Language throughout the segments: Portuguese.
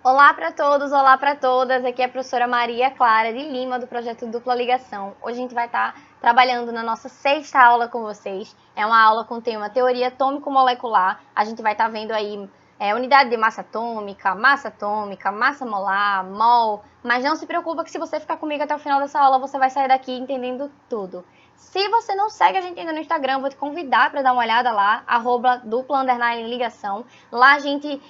Olá para todos, olá para todas. Aqui é a professora Maria Clara de Lima, do projeto Dupla Ligação. Hoje a gente vai estar trabalhando na nossa sexta aula com vocês. É uma aula com o tema Teoria Atômico-Molecular. A gente vai estar vendo aí unidade de massa atômica, massa molar, mol. Mas não se preocupa que se você ficar comigo até o final dessa aula, você vai sair daqui entendendo tudo. Se você não segue a gente ainda no Instagram, vou te convidar para dar uma olhada lá, @dupla_ligação. Lá a gente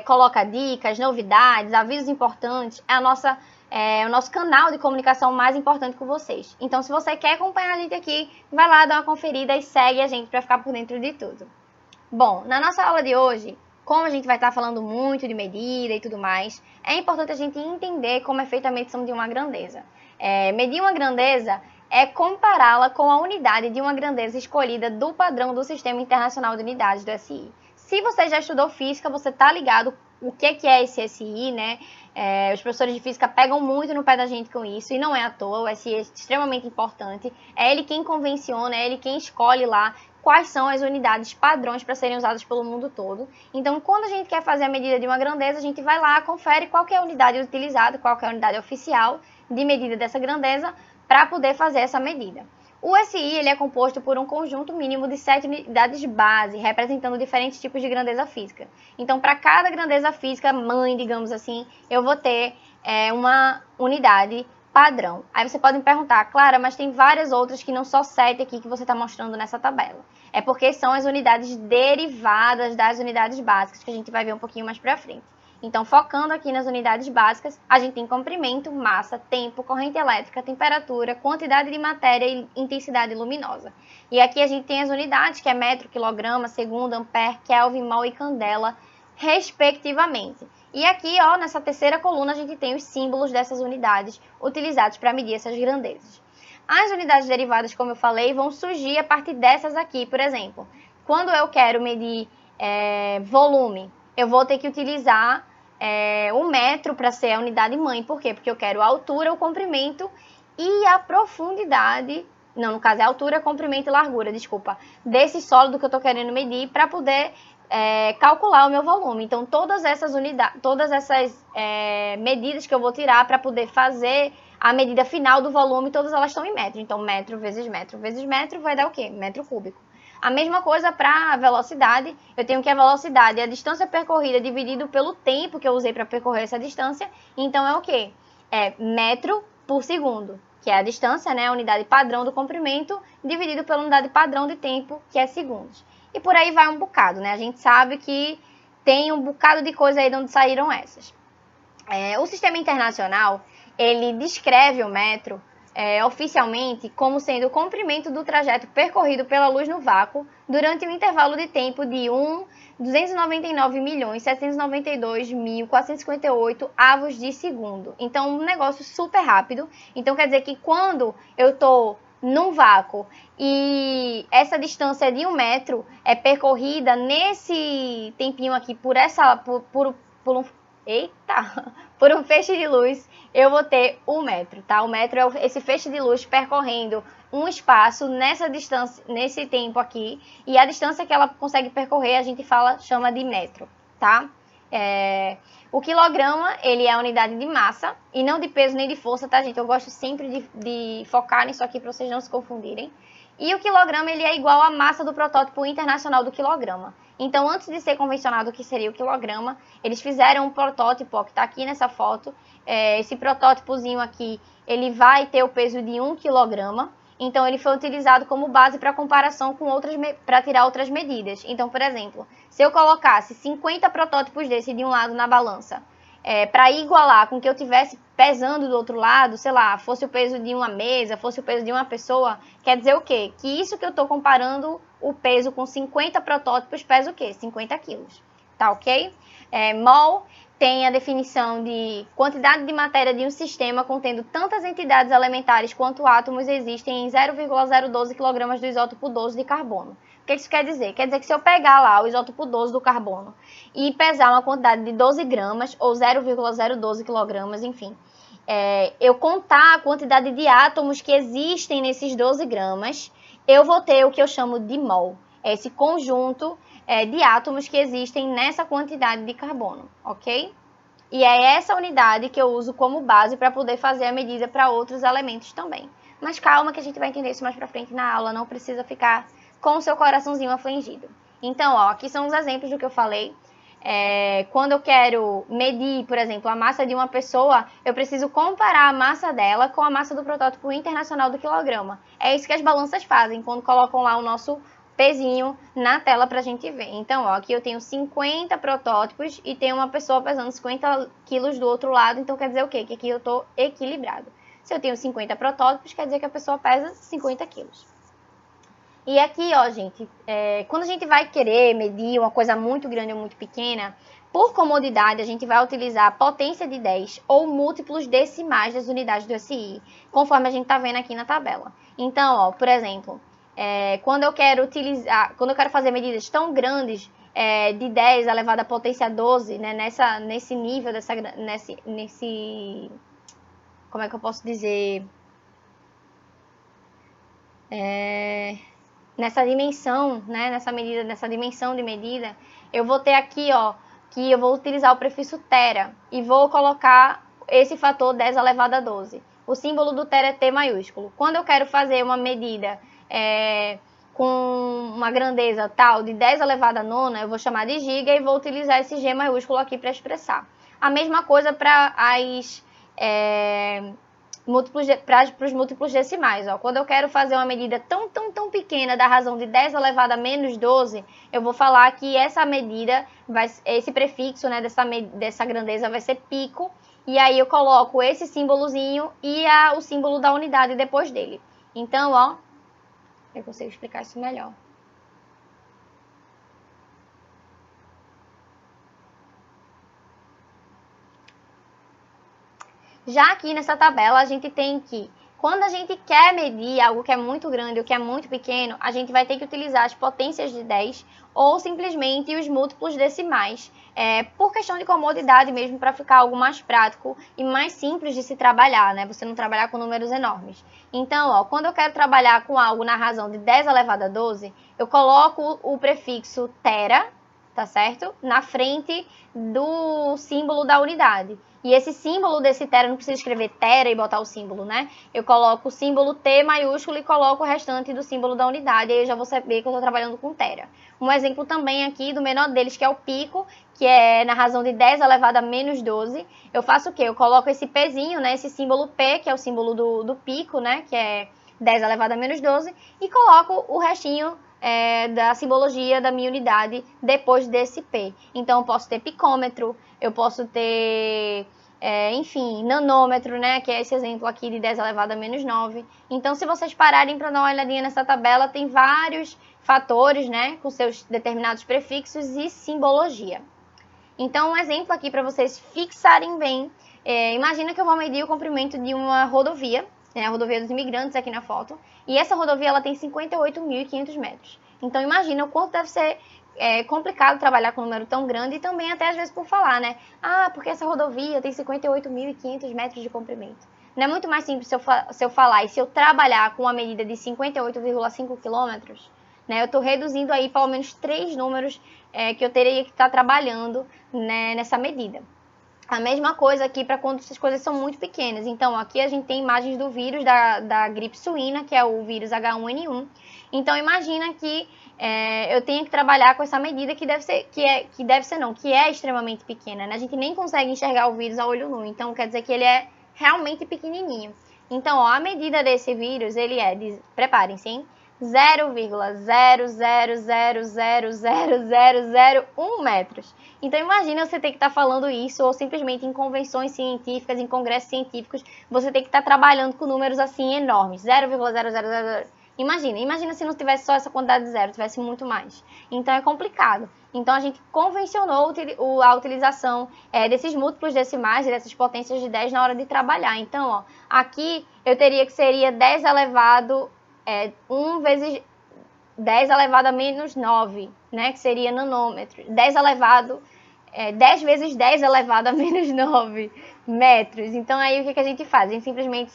coloca dicas, novidades, avisos importantes. É o nosso canal de comunicação mais importante com vocês. Então, se você quer acompanhar a gente aqui, vai lá, dá uma conferida e segue a gente para ficar por dentro de tudo. Bom, na nossa aula de hoje, como a gente vai estar falando muito de medida e tudo mais, é importante a gente entender como é feita a medição de uma grandeza. Medir uma grandeza é compará-la com a unidade de uma grandeza escolhida do padrão do Sistema Internacional de Unidades, do SI. Se você já estudou física, você está ligado o que é esse SI, né? Os professores de física pegam muito no pé da gente com isso, e não é à toa, o SI é extremamente importante. É ele quem convenciona, é ele quem escolhe lá quais são as unidades padrões para serem usadas pelo mundo todo. Então, quando a gente quer fazer a medida de uma grandeza, a gente vai lá, confere qual é a unidade utilizada, qual é a unidade oficial de medida dessa grandeza, para poder fazer essa medida. O SI ele é composto por um conjunto mínimo de 7 unidades base, representando diferentes tipos de grandeza física. Então, para cada grandeza física mãe, digamos assim, eu vou ter uma unidade padrão. Aí você pode me perguntar, Clara, mas tem várias outras que não só 7 aqui que você está mostrando nessa tabela. É porque são as unidades derivadas das unidades básicas, que a gente vai ver um pouquinho mais para frente. Então, focando aqui nas unidades básicas, a gente tem comprimento, massa, tempo, corrente elétrica, temperatura, quantidade de matéria e intensidade luminosa. E aqui a gente tem as unidades, que é metro, quilograma, segundo, ampere, Kelvin, mol e candela, respectivamente. E aqui, ó, nessa terceira coluna, a gente tem os símbolos dessas unidades utilizados para medir essas grandezas. As unidades derivadas, como eu falei, vão surgir a partir dessas aqui, por exemplo. Quando eu quero medir volume, eu vou ter que utilizar o metro para ser a unidade mãe. Por quê? Porque eu quero a altura, o comprimento e a profundidade, não, no caso é a altura, comprimento e largura, desculpa, desse sólido que eu estou querendo medir para poder calcular o meu volume. Então, todas essas unidades, medidas que eu vou tirar para poder fazer a medida final do volume, todas elas estão em metro. Então, metro vezes metro vai dar o quê? Metro cúbico. A mesma coisa para a velocidade, eu tenho que a velocidade é a distância percorrida dividido pelo tempo que eu usei para percorrer essa distância, então é o quê? É metro por segundo, que é a distância, né, a unidade padrão do comprimento, dividido pela unidade padrão de tempo, que é segundos. E por aí vai um bocado, né? A gente sabe que tem um bocado de coisa aí de onde saíram essas. O Sistema Internacional, ele descreve o metro oficialmente como sendo o comprimento do trajeto percorrido pela luz no vácuo durante um intervalo de tempo de 299.792.458 avos de segundo. Então, um negócio super rápido. Então, quer dizer que quando eu estou num vácuo e essa distância de 1 metro é percorrida nesse tempinho aqui por um feixe de luz, eu vou ter 1 metro, tá? O metro é esse feixe de luz percorrendo um espaço nessa distância, nesse tempo aqui, e a distância que ela consegue percorrer a gente chama de metro, tá? O quilograma, ele é a unidade de massa, e não de peso nem de força, tá, gente? Eu gosto sempre de focar nisso aqui para vocês não se confundirem. E o quilograma, ele é igual à massa do protótipo internacional do quilograma. Então, antes de ser convencionado o que seria o quilograma, eles fizeram um protótipo, ó, que está aqui nessa foto. Esse protótipozinho aqui, ele vai ter o peso de 1 quilograma. Então, ele foi utilizado como base para comparação com para tirar outras medidas. Então, por exemplo, se eu colocasse 50 protótipos desse de um lado na balança, para igualar com o que eu tivesse pesando do outro lado, sei lá, fosse o peso de uma mesa, fosse o peso de uma pessoa, quer dizer o quê? Que isso que eu estou comparando o peso com 50 protótipos pesa o quê? 50 quilos, tá ok? Mol tem a definição de quantidade de matéria de um sistema contendo tantas entidades elementares quanto átomos existem em 0,012 kg do isótopo 12 de carbono. O que isso quer dizer? Quer dizer que se eu pegar lá o isótopo 12 do carbono e pesar uma quantidade de 12 gramas, ou 0,012 quilogramas, enfim, eu contar a quantidade de átomos que existem nesses 12 gramas, eu vou ter o que eu chamo de mol. Esse conjunto de átomos que existem nessa quantidade de carbono, ok? E é essa unidade que eu uso como base para poder fazer a medida para outros elementos também. Mas calma que a gente vai entender isso mais para frente na aula, não precisa ficar com o seu coraçãozinho afligido. Então, ó, aqui são os exemplos do que eu falei. Quando eu quero medir, por exemplo, a massa de uma pessoa, eu preciso comparar a massa dela com a massa do protótipo internacional do quilograma. É isso que as balanças fazem, quando colocam lá o nosso pezinho na tela pra gente ver. Então, ó, aqui eu tenho 50 protótipos e tem uma pessoa pesando 50 quilos do outro lado, então quer dizer o quê? Que aqui eu tô equilibrado. Se eu tenho 50 protótipos, quer dizer que a pessoa pesa 50 quilos. E aqui, ó, gente, quando a gente vai querer medir uma coisa muito grande ou muito pequena, por comodidade, a gente vai utilizar a potência de 10 ou múltiplos decimais das unidades do SI, conforme a gente tá vendo aqui na tabela. Então, ó, por exemplo, quando eu quero fazer medidas tão grandes, de 10 elevado à potência 12, né, nesse nível, como é que eu posso dizer? Nessa dimensão, né, nessa dimensão de medida, eu vou ter aqui, ó, que eu vou utilizar o prefixo tera e vou colocar esse fator 10 elevado a 12. O símbolo do tera é T maiúsculo. Quando eu quero fazer uma medida com uma grandeza tal de 10 elevado a nona, eu vou chamar de giga e vou utilizar esse G maiúsculo aqui para expressar. A mesma coisa para os múltiplos decimais. Ó. Quando eu quero fazer uma medida tão pequena da razão de 10 elevado a menos 12, eu vou falar que essa medida, esse prefixo, né, dessa grandeza vai ser pico, e aí eu coloco esse símbolozinho e o símbolo da unidade depois dele. Então, ó, eu consigo explicar isso melhor. Já aqui nessa tabela, a gente tem que, quando a gente quer medir algo que é muito grande ou que é muito pequeno, a gente vai ter que utilizar as potências de 10 ou simplesmente os múltiplos decimais, por questão de comodidade mesmo, para ficar algo mais prático e mais simples de se trabalhar, né? Você não trabalhar com números enormes. Então, ó, quando eu quero trabalhar com algo na razão de 10 elevado a 12, eu coloco o prefixo tera, tá certo? Na frente do símbolo da unidade. E esse símbolo desse tera, não precisa escrever tera e botar o símbolo, né? Eu coloco o símbolo T maiúsculo e coloco o restante do símbolo da unidade, aí eu já vou saber que eu estou trabalhando com tera. Um exemplo também aqui do menor deles, que é o pico, que é na razão de 10 elevado a menos 12. Eu faço o quê? Eu coloco esse Pzinho, né? Esse símbolo P, que é o símbolo do pico, né? Que é 10 elevado a menos 12. E coloco o restinho da simbologia da minha unidade depois desse P. Então, eu posso ter picômetro, eu posso ter, enfim, nanômetro, né? Que é esse exemplo aqui de 10 elevado a menos 9. Então, se vocês pararem para dar uma olhadinha nessa tabela, tem vários fatores, né? Com seus determinados prefixos e simbologia. Então, um exemplo aqui para vocês fixarem bem. Imagina que eu vou medir o comprimento de uma rodovia, a rodovia dos imigrantes aqui na foto, e essa rodovia ela tem 58.500 metros. Então imagina o quanto deve ser complicado trabalhar com um número tão grande e também até às vezes por falar, né? Ah, porque essa rodovia tem 58.500 metros de comprimento. Não é muito mais simples se eu falar e se eu trabalhar com uma medida de 58,5 quilômetros, né? Eu estou reduzindo aí pelo menos 3 números que eu teria que estar trabalhando, né, nessa medida. A mesma coisa aqui para quando essas coisas são muito pequenas. Então, aqui a gente tem imagens do vírus da gripe suína, que é o vírus H1N1. Então, imagina que eu tenho que trabalhar com essa medida que é extremamente pequena, né? A gente nem consegue enxergar o vírus a olho nu. Então, quer dizer que ele é realmente pequenininho. Então, ó, a medida desse vírus, ele preparem-se, hein? 0,0000001 metros. Então imagina você ter que estar falando isso ou simplesmente em convenções científicas, em congressos científicos, você tem que estar trabalhando com números assim enormes, 0,0000. Imagina se não tivesse só essa quantidade de zero, tivesse muito mais. Então é complicado. Então a gente convencionou a utilização desses múltiplos decimais, dessas potências de 10 na hora de trabalhar. Então, ó, aqui eu teria que seria 10 elevado 1 vezes 10 elevado a menos 9, né, que seria nanômetros. 10 vezes 10 elevado a menos 9 metros. Então, aí o que a gente faz? A gente simplesmente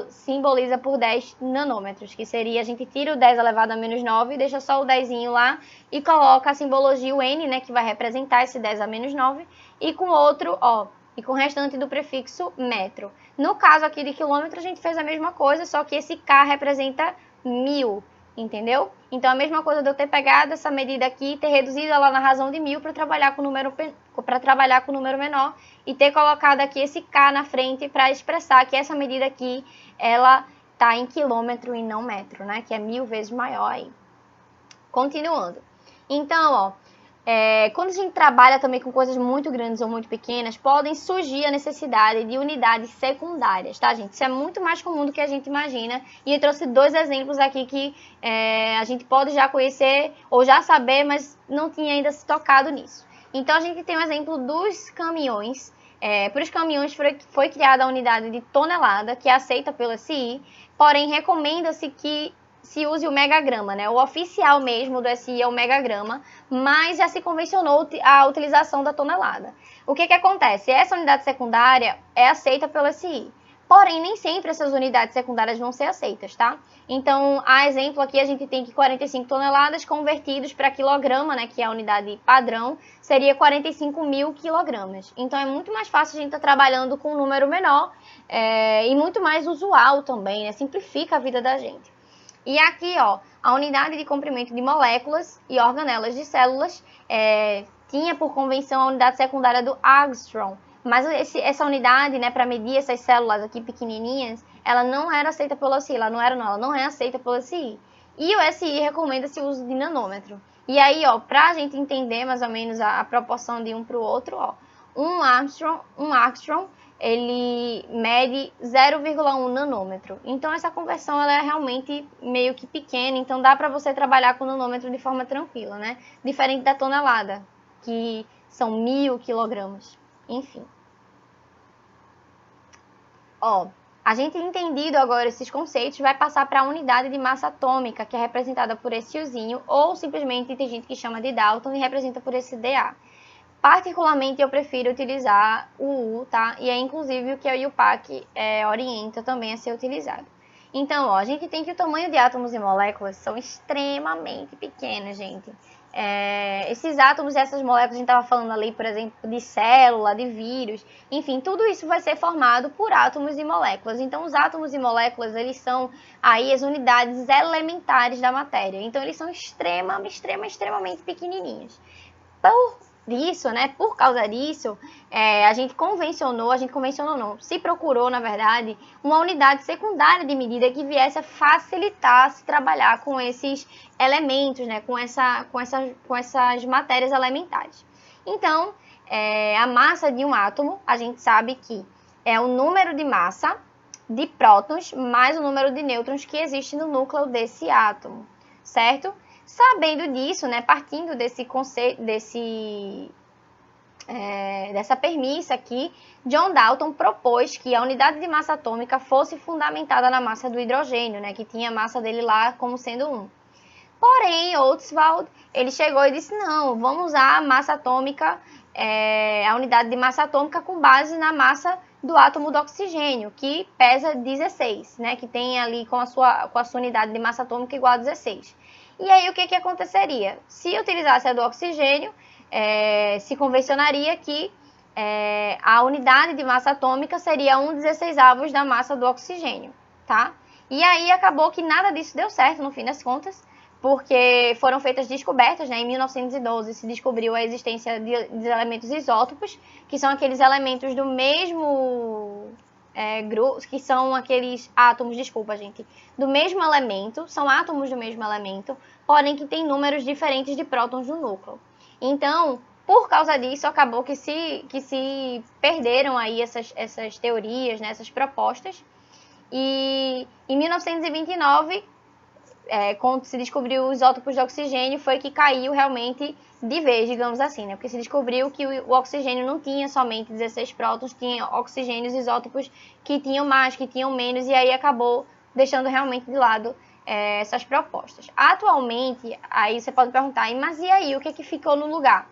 simboliza por 10 nanômetros, que seria, a gente tira o 10 elevado a menos 9, deixa só o 10 lá e coloca a simbologia, o N, né, que vai representar esse 10 a menos 9, e com outro, ó, e com o restante do prefixo metro. No caso aqui de quilômetro, a gente fez a mesma coisa, só que esse K representa 1000, entendeu? Então, a mesma coisa de eu ter pegado essa medida aqui e ter reduzido ela na razão de 1000 para trabalhar com o número menor e ter colocado aqui esse K na frente para expressar que essa medida aqui, ela está em quilômetro e não metro, né? Que é 1000 vezes maior aí. Continuando. Então, ó, quando a gente trabalha também com coisas muito grandes ou muito pequenas, podem surgir a necessidade de unidades secundárias, tá, gente? Isso é muito mais comum do que a gente imagina. E eu trouxe 2 exemplos aqui que a gente pode já conhecer ou já saber, mas não tinha ainda se tocado nisso. Então, a gente tem o exemplo dos caminhões. Para os caminhões foi criada a unidade de tonelada, que é aceita pela SI, porém recomenda-se que se use o megagrama, né? O oficial mesmo do SI é o megagrama, mas já se convencionou a utilização da tonelada. O que acontece? Essa unidade secundária é aceita pelo SI, porém nem sempre essas unidades secundárias vão ser aceitas, tá? Então, a exemplo aqui, a gente tem que 45 toneladas convertidos para quilograma, né, que é a unidade padrão, seria 45.000 quilogramas. Então, é muito mais fácil a gente estar trabalhando com um número menor e muito mais usual também, né? Simplifica a vida da gente. E aqui, ó, a unidade de comprimento de moléculas e organelas de células tinha por convenção a unidade secundária do Armstrong, mas essa unidade, né, para medir essas células aqui pequenininhas, ela não era aceita pelo SI, ela não é aceita pelo SI. E o SI recomenda-se o uso de nanômetro. E aí, ó, para a gente entender mais ou menos a proporção de um para o outro, ó, um Armstrong ele mede 0,1 nanômetro. Então, essa conversão ela é realmente meio que pequena, então dá para você trabalhar com nanômetro de forma tranquila, né? Diferente da tonelada, que são 1000 quilogramas. Enfim. Ó, a gente entendido agora esses conceitos, vai passar para a unidade de massa atômica, que é representada por esse Uzinho, ou simplesmente tem gente que chama de Dalton e representa por esse DA. Particularmente, eu prefiro utilizar o U, tá? E é inclusive o que a UPAC orienta também a ser utilizado. Então, ó, a gente tem que o tamanho de átomos e moléculas são extremamente pequenos, gente. Esses átomos e essas moléculas, a gente estava falando ali, por exemplo, de célula, de vírus, enfim, tudo isso vai ser formado por átomos e moléculas. Então, os átomos e moléculas, eles são aí as unidades elementares da matéria. Então, eles são extremamente pequenininhos. Por causa disso, a gente se procurou, na verdade, uma unidade secundária de medida que viesse a facilitar se trabalhar com esses elementos, né, com essas matérias elementares. Então, a massa de um átomo, a gente sabe que é o número de massa de prótons mais o número de nêutrons que existe no núcleo desse átomo, certo? Sabendo disso, né, partindo desse conceito, dessa premissa aqui, John Dalton propôs que a unidade de massa atômica fosse fundamentada na massa do hidrogênio, né, que tinha a massa dele lá como sendo 1. Porém, Ostwald, ele chegou e disse, não, vamos usar a massa atômica, a unidade de massa atômica com base na massa do átomo do oxigênio, que pesa 16, né, que tem ali com a sua unidade de massa atômica igual a 16. E aí, o que aconteceria? Se utilizasse a do oxigênio, se convencionaria que a unidade de massa atômica seria 1/16 da massa do oxigênio, tá? E aí, acabou que nada disso deu certo, no fim das contas, porque foram feitas descobertas, né? Em 1912 se descobriu a existência de elementos isótopos, que são aqueles elementos do mesmo grupo, que são aqueles átomos, do mesmo elemento, são átomos do mesmo elemento, porém que têm números diferentes de prótons no núcleo. Então, por causa disso, acabou que se perderam aí essas teorias, né, essas propostas, e em 1929, quando se descobriu os isótopos de oxigênio, foi que caiu realmente de vez, digamos assim, né? Porque se descobriu que o oxigênio não tinha somente 16 prótons, tinha oxigênios isótopos que tinham mais, que tinham menos, e aí acabou deixando realmente de lado essas propostas. Atualmente, aí você pode perguntar, mas e aí, o que ficou no lugar?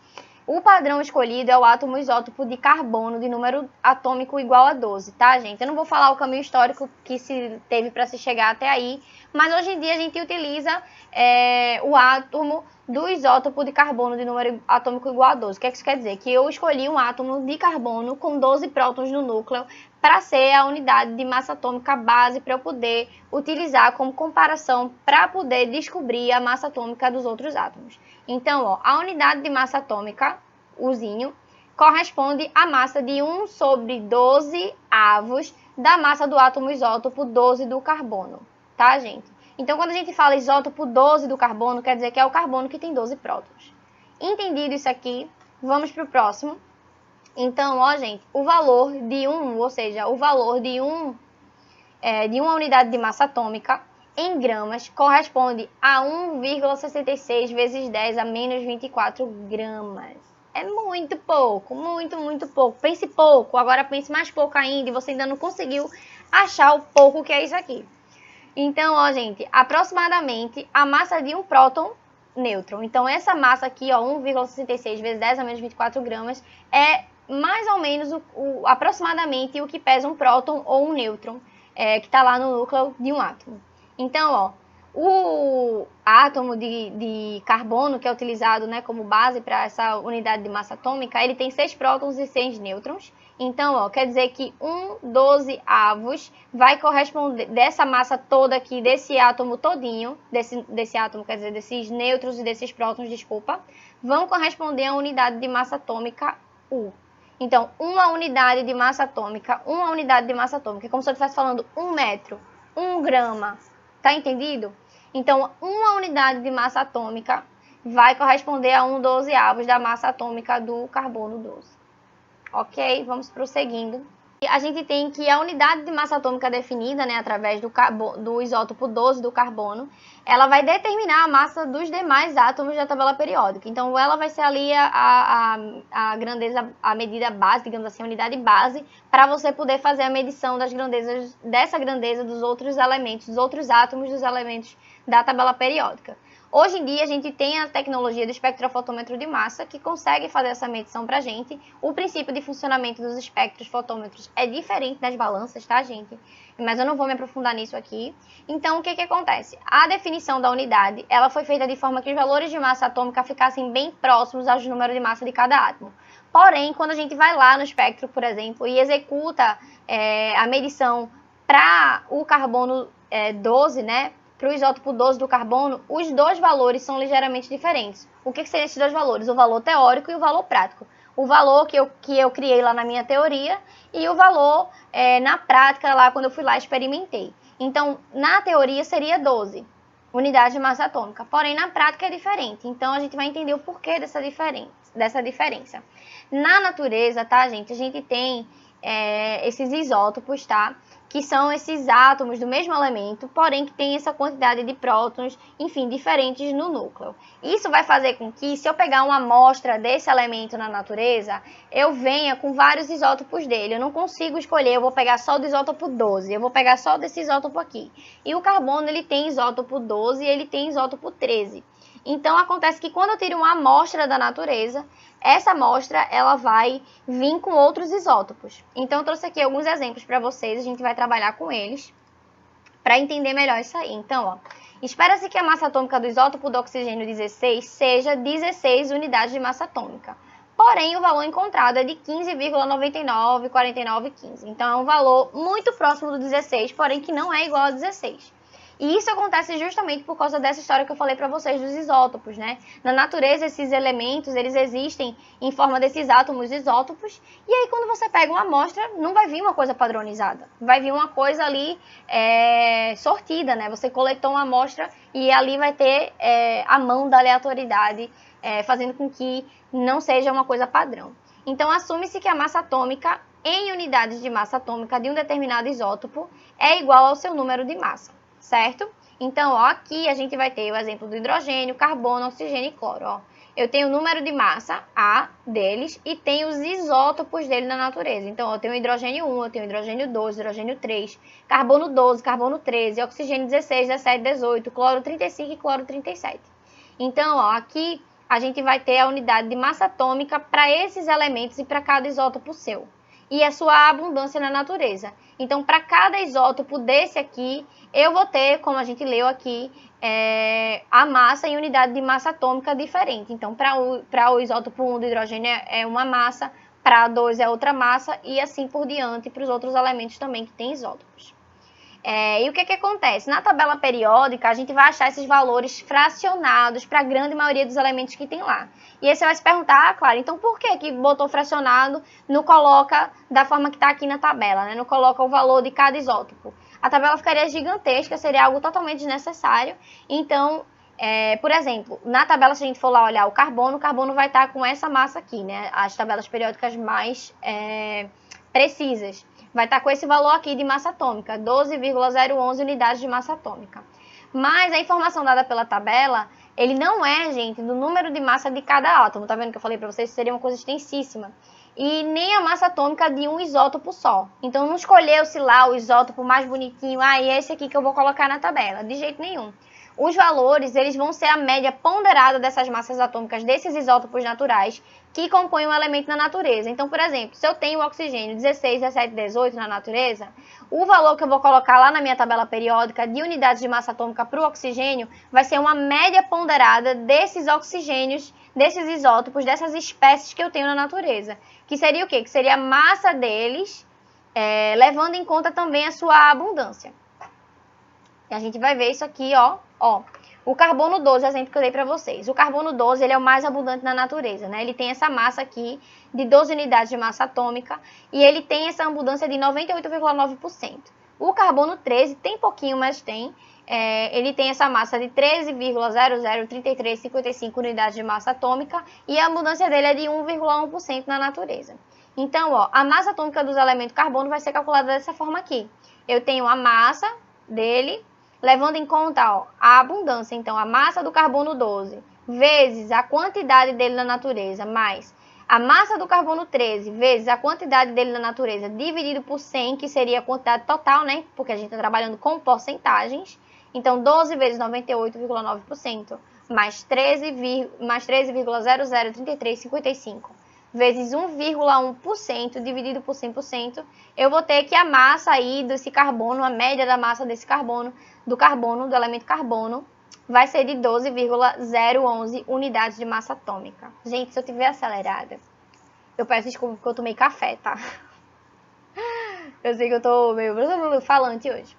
O padrão escolhido é o átomo isótopo de carbono de número atômico igual a 12, tá, gente? Eu não vou falar o caminho histórico que se teve para se chegar até aí, mas hoje em dia a gente utiliza o átomo do isótopo de carbono de número atômico igual a 12. O que isso quer dizer? Que eu escolhi um átomo de carbono com 12 prótons no núcleo para ser a unidade de massa atômica base para eu poder utilizar como comparação para poder descobrir a massa atômica dos outros átomos. Então, ó, a unidade de massa atômica, usinho, corresponde à massa de 1 sobre 12 avos da massa do átomo isótopo 12 do carbono, tá, gente? Então, quando a gente fala isótopo 12 do carbono, quer dizer que é o carbono que tem 12 prótons. Entendido isso aqui, vamos para o próximo. Então, ó, gente, o valor de ou seja, o valor de uma unidade de massa atômica em gramas corresponde a 1,66 vezes 10 a menos 24 gramas. É muito pouco, muito, muito pouco. Pense pouco, agora pense mais pouco ainda e você ainda não conseguiu achar o pouco que é isso aqui. Então, ó, gente, aproximadamente a massa de um próton nêutron. Então, essa massa aqui, ó, 1,66 vezes 10 a menos 24 gramas, é mais ou menos aproximadamente o que pesa um próton ou um nêutron, que está lá no núcleo de um átomo. Então, ó, o átomo de carbono, que é utilizado, né, como base para essa unidade de massa atômica, ele tem 6 prótons e 6 nêutrons. Então, ó, quer dizer que 1/12 avos vai corresponder dessa massa toda aqui, desse átomo todinho, desse átomo, quer dizer, desses nêutrons e desses prótons, desculpa, vão corresponder à unidade de massa atômica U. Então, uma unidade de massa atômica, é como se eu estivesse falando 1 metro, 1 grama, tá entendido? Então, uma unidade de massa atômica vai corresponder a 1/12 avos da massa atômica do carbono 12. Ok? Vamos prosseguindo. A gente tem que a unidade de massa atômica definida, né, através do isótopo 12 do carbono, ela vai determinar a massa dos demais átomos da tabela periódica. Então, ela vai ser ali a grandeza, a medida base, digamos assim, a unidade base, para você poder fazer a medição dessa grandeza dos outros elementos, dos outros átomos dos elementos da tabela periódica. Hoje em dia, a gente tem a tecnologia do espectrofotômetro de massa, que consegue fazer essa medição para a gente. O princípio de funcionamento dos espectrofotômetros é diferente das balanças, tá, gente? Mas eu não vou me aprofundar nisso aqui. Então, o que acontece? A definição da unidade, ela foi feita de forma que os valores de massa atômica ficassem bem próximos aos números de massa de cada átomo. Porém, quando a gente vai lá no espectro, por exemplo, e executa a medição para o carbono 12, né? Para o isótopo 12 do carbono, os dois valores são ligeiramente diferentes. O que seriam esses dois valores? O valor teórico e o valor prático. O valor que eu criei lá na minha teoria e o valor na prática, lá quando eu fui lá e experimentei. Então, na teoria seria 12 unidades de massa atômica, porém na prática é diferente. Então, a gente vai entender o porquê dessa diferença. Na natureza, tá, gente? A gente tem esses isótopos, tá? Que são esses átomos do mesmo elemento, porém que tem essa quantidade de prótons, enfim, diferentes no núcleo. Isso vai fazer com que, se eu pegar uma amostra desse elemento na natureza, eu venha com vários isótopos dele. Eu não consigo escolher, eu vou pegar só do isótopo 12, eu vou pegar só desse isótopo aqui. E o carbono, ele tem isótopo 12 e ele tem isótopo 13. Então, acontece que quando eu tiro uma amostra da natureza, essa amostra ela vai vir com outros isótopos. Então, eu trouxe aqui alguns exemplos para vocês, a gente vai trabalhar com eles para entender melhor isso aí. Então, ó, espera-se que a massa atômica do isótopo do oxigênio 16 seja 16 unidades de massa atômica. Porém, o valor encontrado é de 15,994915. Então, é um valor muito próximo do 16, porém que não é igual a 16. E isso acontece justamente por causa dessa história que eu falei para vocês dos isótopos, né? Na natureza, esses elementos, eles existem em forma desses átomos isótopos. E aí, quando você pega uma amostra, não vai vir uma coisa padronizada. Vai vir uma coisa ali sortida, né? Você coletou uma amostra e ali vai ter a mão da aleatoriedade, fazendo com que não seja uma coisa padrão. Então, assume-se que a massa atômica, em unidades de massa atômica de um determinado isótopo, é igual ao seu número de massa. Certo? Então, ó, aqui a gente vai ter o exemplo do hidrogênio, carbono, oxigênio e cloro. Ó. Eu tenho o número de massa, A, deles, e tenho os isótopos dele na natureza. Então, eu tenho o hidrogênio 1, eu tenho o hidrogênio 2, hidrogênio 3, carbono 12, carbono 13, oxigênio 16, 17, 18, cloro 35 e cloro 37. Então, ó, aqui a gente vai ter a unidade de massa atômica para esses elementos e para cada isótopo seu. E a sua abundância na natureza. Então, para cada isótopo desse aqui, eu vou ter, como a gente leu aqui, a massa em unidade de massa atômica diferente. Então, para o isótopo 1 do hidrogênio é uma massa, para 2 é outra massa, e assim por diante para os outros elementos também que têm isótopos. E o que acontece? Na tabela periódica, a gente vai achar esses valores fracionados para a grande maioria dos elementos que tem lá. E aí você vai se perguntar, claro, então por que botou fracionado, não coloca da forma que está aqui na tabela, né? Não coloca o valor de cada isótopo. A tabela ficaria gigantesca, seria algo totalmente desnecessário. Então, por exemplo, na tabela, se a gente for lá olhar o carbono vai estar com essa massa aqui, né? As tabelas periódicas mais precisas. Vai estar com esse valor aqui de massa atômica, 12,011 unidades de massa atômica. Mas a informação dada pela tabela, ele não é, gente, do número de massa de cada átomo. Tá vendo que eu falei para vocês? Seria uma coisa extensíssima. E nem a massa atômica de um isótopo só. Então não escolheu-se lá o isótopo mais bonitinho, é esse aqui que eu vou colocar na tabela. De jeito nenhum. Os valores, eles vão ser a média ponderada dessas massas atômicas desses isótopos naturais que compõem um elemento na natureza. Então, por exemplo, se eu tenho o oxigênio 16, 17, 18 na natureza, o valor que eu vou colocar lá na minha tabela periódica de unidades de massa atômica para o oxigênio vai ser uma média ponderada desses oxigênios, desses isótopos, dessas espécies que eu tenho na natureza. Que seria o quê? Que seria a massa deles, levando em conta também a sua abundância. E a gente vai ver isso aqui, ó. O carbono 12, exemplo que eu dei para vocês. O carbono 12, ele é o mais abundante na natureza, né? Ele tem essa massa aqui de 12 unidades de massa atômica e ele tem essa abundância de 98,9%. O carbono 13 tem pouquinho, mas tem. Ele tem essa massa de 13,003355 unidades de massa atômica e a abundância dele é de 1,1% na natureza. Então, a massa atômica dos elementos carbono vai ser calculada dessa forma aqui. Eu tenho a massa dele, levando em conta a abundância, então a massa do carbono 12 vezes a quantidade dele na natureza, mais a massa do carbono 13 vezes a quantidade dele na natureza, dividido por 100, que seria a quantidade total, né? Porque a gente está trabalhando com porcentagens. Então, 12 vezes 98,9%, mais 13,003355, vezes 1,1% dividido por 100%, eu vou ter que a massa aí desse carbono, a média da massa desse carbono, do elemento carbono, vai ser de 12,011 unidades de massa atômica. Gente, se eu tiver acelerada, eu peço desculpa porque eu tomei café, tá? Eu sei que eu tô meio falante hoje.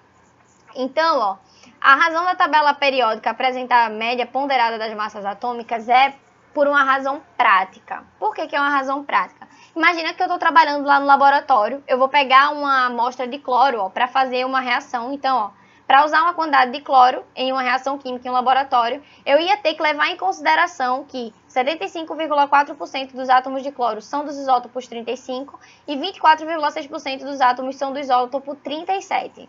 Então, a razão da tabela periódica apresentar a média ponderada das massas atômicas é por uma razão prática. Por que é uma razão prática? Imagina que eu estou trabalhando lá no laboratório, eu vou pegar uma amostra de cloro para fazer uma reação. Então, para usar uma quantidade de cloro em uma reação química em um laboratório, eu ia ter que levar em consideração que 75,4% dos átomos de cloro são dos isótopos 35 e 24,6% dos átomos são do isótopo 37,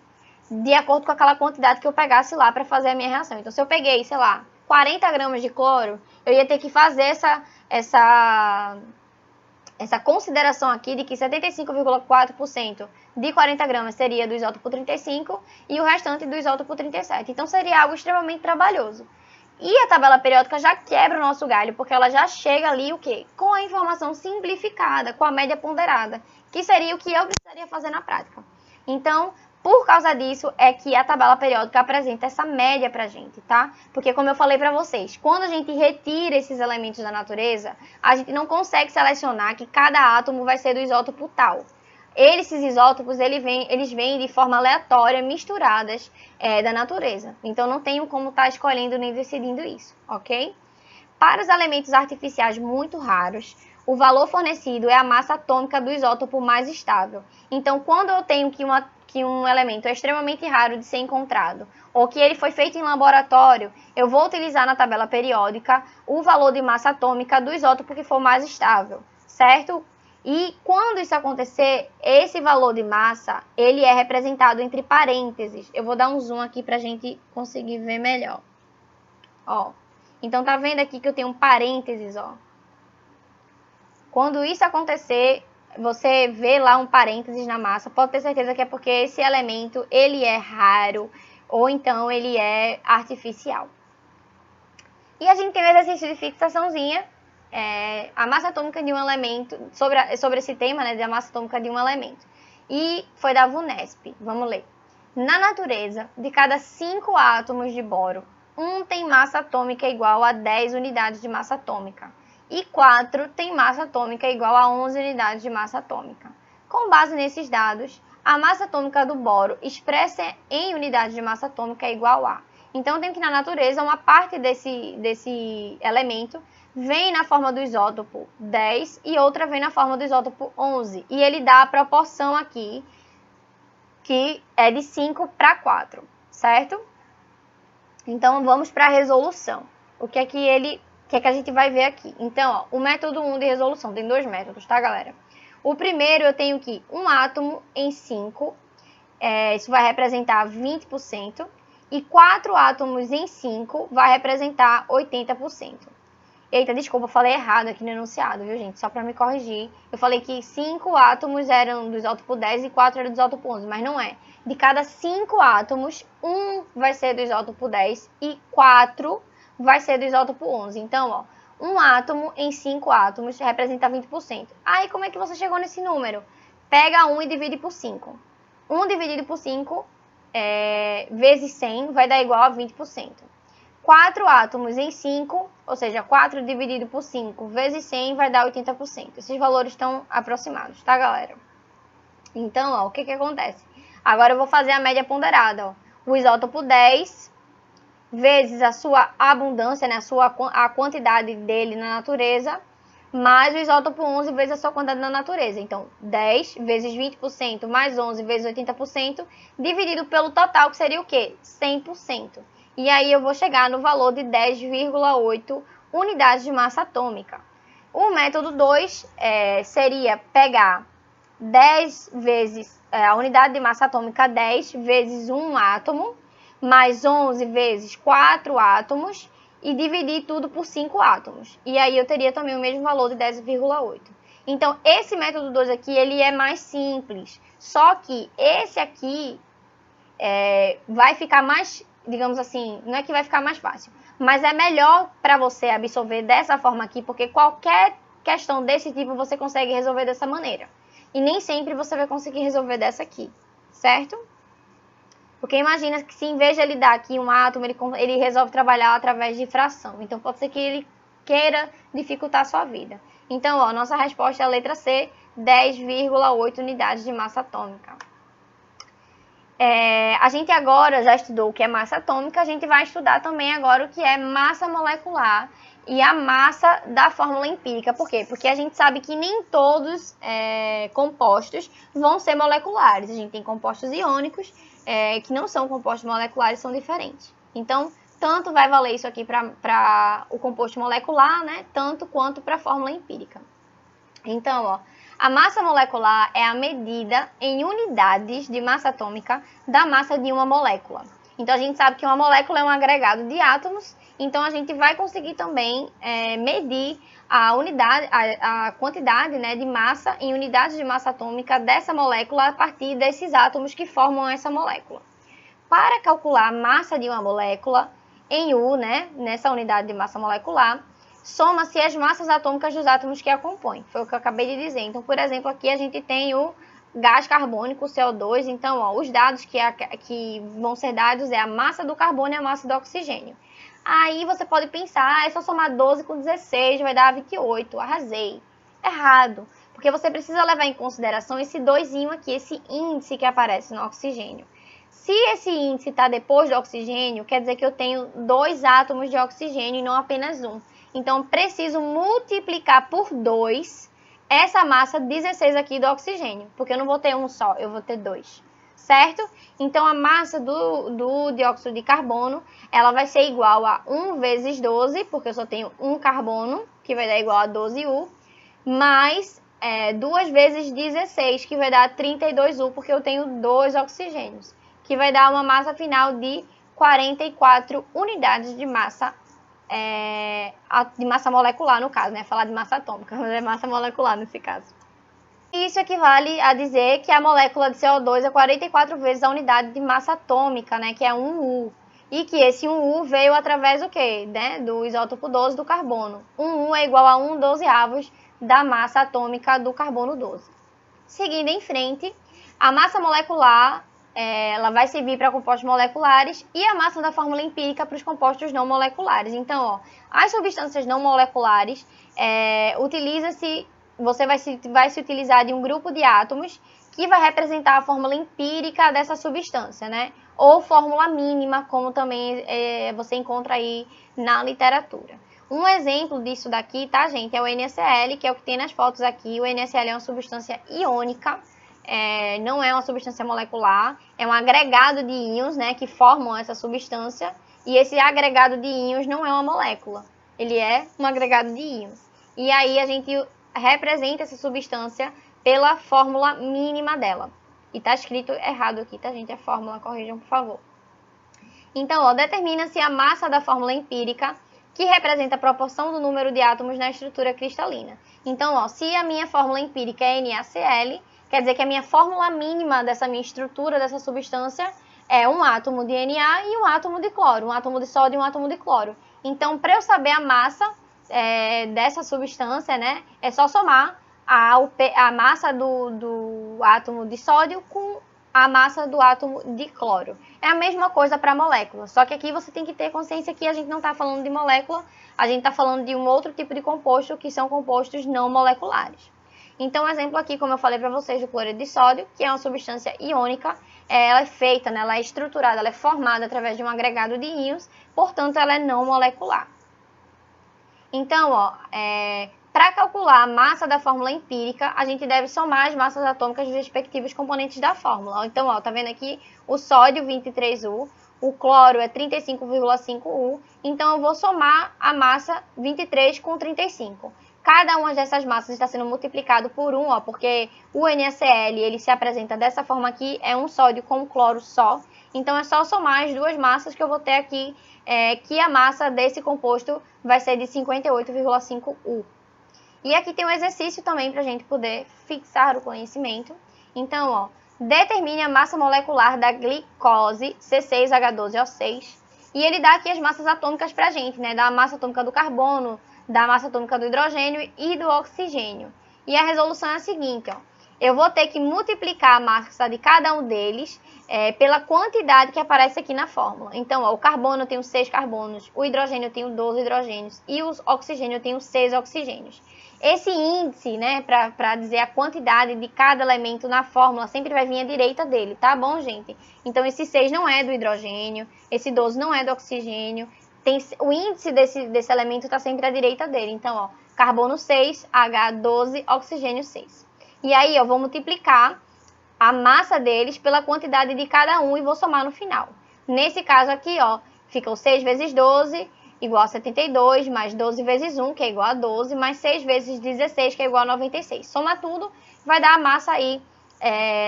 de acordo com aquela quantidade que eu pegasse lá para fazer a minha reação. Então, se eu peguei, sei lá, 40 gramas de cloro, eu ia ter que fazer essa consideração aqui de que 75,4% de 40 gramas seria do isótopo 35 e o restante do isótopo 37. Então, seria algo extremamente trabalhoso. E a tabela periódica já quebra o nosso galho, porque ela já chega ali o quê? Com a informação simplificada, com a média ponderada, que seria o que eu precisaria fazer na prática. Então, por causa disso, é que a tabela periódica apresenta essa média pra gente, tá? Porque, como eu falei pra vocês, quando a gente retira esses elementos da natureza, a gente não consegue selecionar que cada átomo vai ser do isótopo tal. Esses isótopos, eles vêm de forma aleatória, misturadas da natureza. Então, não tenho como estar escolhendo nem decidindo isso, ok? Para os elementos artificiais muito raros, o valor fornecido é a massa atômica do isótopo mais estável. Então, quando eu tenho que um elemento é extremamente raro de ser encontrado, ou que ele foi feito em laboratório, eu vou utilizar na tabela periódica o valor de massa atômica do isótopo que for mais estável, certo? E quando isso acontecer, esse valor de massa, ele é representado entre parênteses. Eu vou dar um zoom aqui para a gente conseguir ver melhor. Então, tá vendo aqui que eu tenho um parênteses, Quando isso acontecer, você vê lá um parênteses na massa, pode ter certeza que é porque esse elemento, ele é raro, ou então ele é artificial. E a gente tem um exercício de fixaçãozinha, a massa atômica de um elemento, sobre esse tema, né, da massa atômica de um elemento. E foi da VUNESP. Vamos ler. Na natureza, de cada 5 átomos de boro, um tem massa atômica igual a 10 unidades de massa atômica e 4 tem massa atômica igual a 11 unidades de massa atômica. Com base nesses dados, a massa atômica do boro expressa em unidades de massa atômica é igual a. Então, tem que na natureza, uma parte desse elemento vem na forma do isótopo 10 e outra vem na forma do isótopo 11. E ele dá a proporção aqui, que é de 5 para 4, certo? Então, vamos para a resolução. O que é que a gente vai ver aqui? Então, ó, o método 1 de resolução, tem 2 métodos, tá, galera? O primeiro, eu tenho que um átomo em 5, isso vai representar 20%, e 4 átomos em 5 vai representar 80%. Eita, desculpa, eu falei errado aqui no enunciado, viu, gente? Só para me corrigir. Eu falei que 5 átomos eram do isótopo 10 e 4 eram do isótopo 11, mas não é. De cada 5 átomos, 1 vai ser do isótopo 10 e 4 vai ser do isótopo 11. Então, ó, um átomo em 5 átomos representa 20%. Aí, como é que você chegou nesse número? Pega 1 e divide por 5. 1 dividido por 5 vezes 100 vai dar igual a 20%. 4 átomos em 5, ou seja, 4 dividido por 5 vezes 100 vai dar 80%. Esses valores estão aproximados, tá, galera? Então, ó, o que acontece? Agora eu vou fazer a média ponderada. Ó. O isótopo 10 vezes a sua abundância, né, a quantidade dele na natureza, mais o isótopo 11 vezes a sua quantidade na natureza. Então, 10 vezes 20% mais 11 vezes 80%, dividido pelo total, que seria o quê? 100%. E aí eu vou chegar no valor de 10,8 unidades de massa atômica. O método 2 seria pegar 10 vezes a unidade de massa atômica 10 vezes um átomo, mais 11 vezes 4 átomos, e dividir tudo por 5 átomos. E aí eu teria também o mesmo valor de 10,8. Então, esse método 2 aqui, ele é mais simples. Só que esse aqui vai ficar mais, digamos assim, não é que vai ficar mais fácil, mas é melhor para você absorver dessa forma aqui, porque qualquer questão desse tipo você consegue resolver dessa maneira. E nem sempre você vai conseguir resolver dessa aqui, certo? Porque imagina que se em vez de ele dar aqui um átomo, ele resolve trabalhar através de fração. Então, pode ser que ele queira dificultar a sua vida. Então, ó, nossa resposta é a letra C, 10,8 unidades de massa atômica. A gente agora já estudou o que é massa atômica, a gente vai estudar também agora o que é massa molecular e a massa da fórmula empírica. Por quê? Porque a gente sabe que nem todos compostos vão ser moleculares. A gente tem compostos iônicos que não são compostos moleculares, são diferentes. Então, tanto vai valer isso aqui para o composto molecular, né? Tanto quanto para a fórmula empírica. Então, ó, a massa molecular é a medida em unidades de massa atômica da massa de uma molécula. Então, a gente sabe que uma molécula é um agregado de átomos, então a gente vai conseguir também medir a quantidade, né, de massa em unidades de massa atômica dessa molécula a partir desses átomos que formam essa molécula. Para calcular a massa de uma molécula em U, né, nessa unidade de massa molecular, soma-se as massas atômicas dos átomos que a compõem. Foi o que eu acabei de dizer. Então, por exemplo, aqui a gente tem o gás carbônico, o CO2. Então, ó, os dados que vão ser dados é a massa do carbono e a massa do oxigênio. Aí você pode pensar, é só somar 12 com 16, vai dar 28. Arrasei. Errado. Porque você precisa levar em consideração esse 2zinho aqui, esse índice que aparece no oxigênio. Se esse índice está depois do oxigênio, quer dizer que eu tenho 2 átomos de oxigênio e não apenas um. Então, preciso multiplicar por 2 essa massa 16 aqui do oxigênio, porque eu não vou ter um só, eu vou ter 2, certo? Então, a massa do dióxido de carbono, ela vai ser igual a 1 vezes 12, porque eu só tenho um carbono, que vai dar igual a 12U, mais 2 vezes 16, que vai dar 32U, porque eu tenho 2 oxigênios, que vai dar uma massa final de 44 unidades de massa molecular, no caso, né? Falar de massa atômica, mas é massa molecular nesse caso. Isso equivale a dizer que a molécula de CO2 é 44 vezes a unidade de massa atômica, né? Que é 1U. E que esse 1U veio através do quê? Né? Do isótopo 12 do carbono. 1U é igual a 1/12 da massa atômica do carbono 12. Seguindo em frente, a massa molecular ela vai servir para compostos moleculares e a massa da fórmula empírica para os compostos não moleculares. Então, ó, as substâncias não moleculares, você vai se utilizar de um grupo de átomos que vai representar a fórmula empírica dessa substância, né? Ou fórmula mínima, como também você encontra aí na literatura. Um exemplo disso daqui, tá, gente, é o NaCl, que é o que tem nas fotos aqui. O NaCl é uma substância iônica, não é uma substância molecular, é um agregado de íons, né, que formam essa substância, e esse agregado de íons não é uma molécula, ele é um agregado de íons. E aí a gente representa essa substância pela fórmula mínima dela. E tá escrito errado aqui, tá, gente? A fórmula, corrijam, por favor. Então, ó, determina-se a massa da fórmula empírica, que representa a proporção do número de átomos na estrutura cristalina. Então, ó, se a minha fórmula empírica é NaCl, quer dizer que a minha fórmula mínima dessa minha estrutura, dessa substância, é um átomo de Na e um átomo de cloro, um átomo de sódio e um átomo de cloro. Então, para eu saber a massa dessa substância, né, é só somar a massa do átomo de sódio com a massa do átomo de cloro. É a mesma coisa para a molécula, só que aqui você tem que ter consciência que a gente não está falando de molécula, a gente está falando de um outro tipo de composto, que são compostos não moleculares. Então, um exemplo aqui, como eu falei para vocês, do cloreto de sódio, que é uma substância iônica, ela é feita, né, ela é estruturada, ela é formada através de um agregado de íons, portanto, ela é não molecular. Então, ó, para calcular a massa da fórmula empírica, a gente deve somar as massas atômicas dos respectivos componentes da fórmula. Então, ó, tá vendo aqui o sódio 23U, o cloro é 35,5U, então eu vou somar a massa 23 com 35. Cada uma dessas massas está sendo multiplicado por 1, ó, porque o NaCl ele se apresenta dessa forma aqui, é um sódio com cloro só. Então é só somar as duas massas que eu vou ter aqui, que a massa desse composto vai ser de 58,5U. E aqui tem um exercício também para a gente poder fixar o conhecimento. Então, ó, determine a massa molecular da glicose C6H12O6. E ele dá aqui as massas atômicas para a gente, né? Da massa atômica do carbono, da massa atômica do hidrogênio e do oxigênio. E a resolução é a seguinte, ó. Eu vou ter que multiplicar a massa de cada um deles pela quantidade que aparece aqui na fórmula. Então, ó, o carbono tem 6 carbonos, o hidrogênio tem 12 hidrogênios e o oxigênio tem 6 oxigênios. Esse índice, né, para dizer a quantidade de cada elemento na fórmula, sempre vai vir à direita dele, tá bom, gente? Então, esse 6 não é do hidrogênio, esse 12 não é do oxigênio, o índice desse elemento está sempre à direita dele. Então, ó, carbono 6, H12, oxigênio 6. E aí, eu vou multiplicar a massa deles pela quantidade de cada um e vou somar no final. Nesse caso aqui, ó, fica o 6 vezes 12 igual a 72, mais 12 vezes 1, que é igual a 12, mais 6 vezes 16, que é igual a 96. Soma tudo, vai dar a massa aí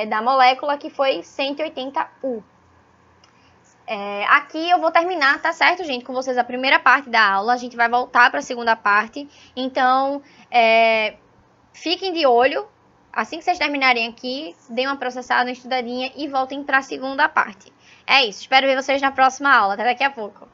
da molécula, que foi 180U. Aqui eu vou terminar, tá certo, gente, com vocês a primeira parte da aula. A gente vai voltar para a segunda parte. Então, fiquem de olho. Assim que vocês terminarem aqui, deem uma processada, uma estudadinha e voltem para a segunda parte. É isso, espero ver vocês na próxima aula. Até daqui a pouco.